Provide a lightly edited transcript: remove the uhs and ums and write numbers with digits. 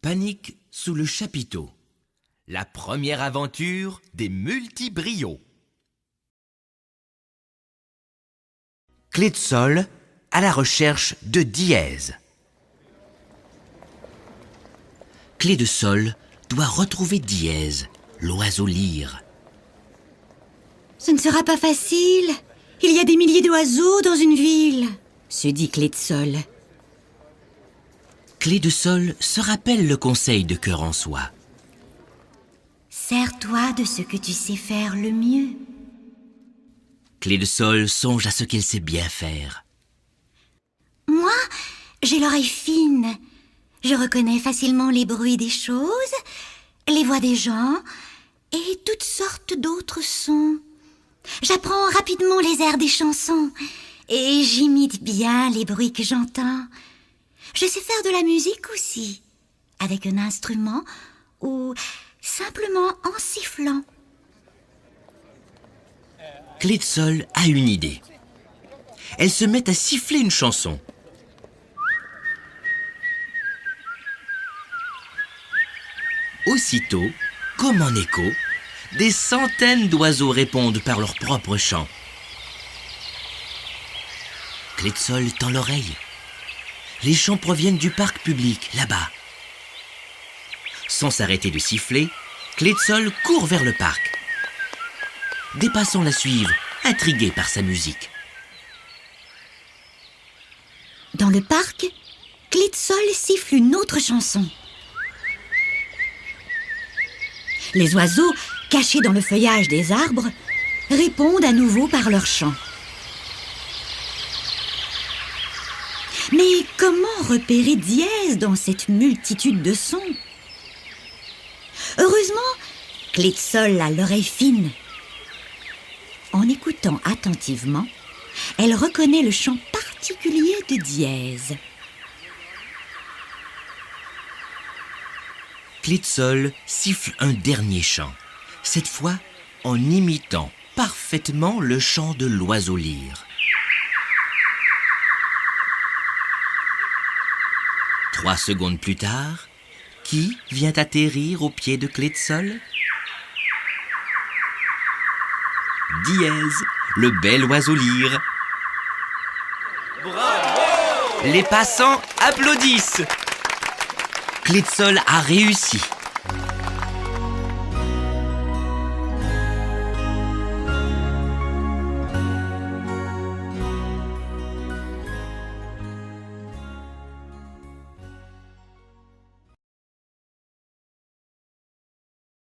panique sous le chapiteau. La première aventure des multibrios. Clé de sol à la recherche de dièse. Clé de sol doit retrouver dièse, l'oiseau lyre. Ce ne sera pas facile. Il y a des milliers d'oiseaux dans une ville, se dit Clé de sol. Clé de sol se rappelle le conseil de Cœur en Soie. Sers-toi de ce que tu sais faire le mieux. Clé de sol songe à ce qu'elle sait bien faire. Moi, j'ai l'oreille fine. Je reconnais facilement les bruits des choses, les voix des gens et toutes sortes d'autres sons. J'apprends rapidement les airs des chansons et j'imite bien les bruits que j'entends. Je sais faire de la musique aussi, avec un instrument ou simplement en sifflant. Clé de sol a une idée. Elle se met à siffler une chanson. Aussitôt, comme en écho, des centaines d'oiseaux répondent par leur propre chant. Clé de sol tend l'oreille. Les chants proviennent du parc public, là-bas. Sans s'arrêter de siffler, Clé de sol court vers le parc. Des passants la suivent, intrigués par sa musique. Dans le parc, Clé de sol siffle une autre chanson. Les oiseaux, cachés dans le feuillage des arbres, répondent à nouveau par leur chant. Mais comment repérer dièse dans cette multitude de sons? Heureusement, Clé de sol a l'oreille fine. En écoutant attentivement, elle reconnaît le chant particulier de dièse. Clé de sol siffle un dernier chant, cette fois en imitant parfaitement le chant de l'oiseau lyre. 3 secondes plus tard, qui vient atterrir au pied de Clé de sol? Dièse, le bel oiseau lyre. Bravo! Les passants applaudissent. Clé de sol a réussi.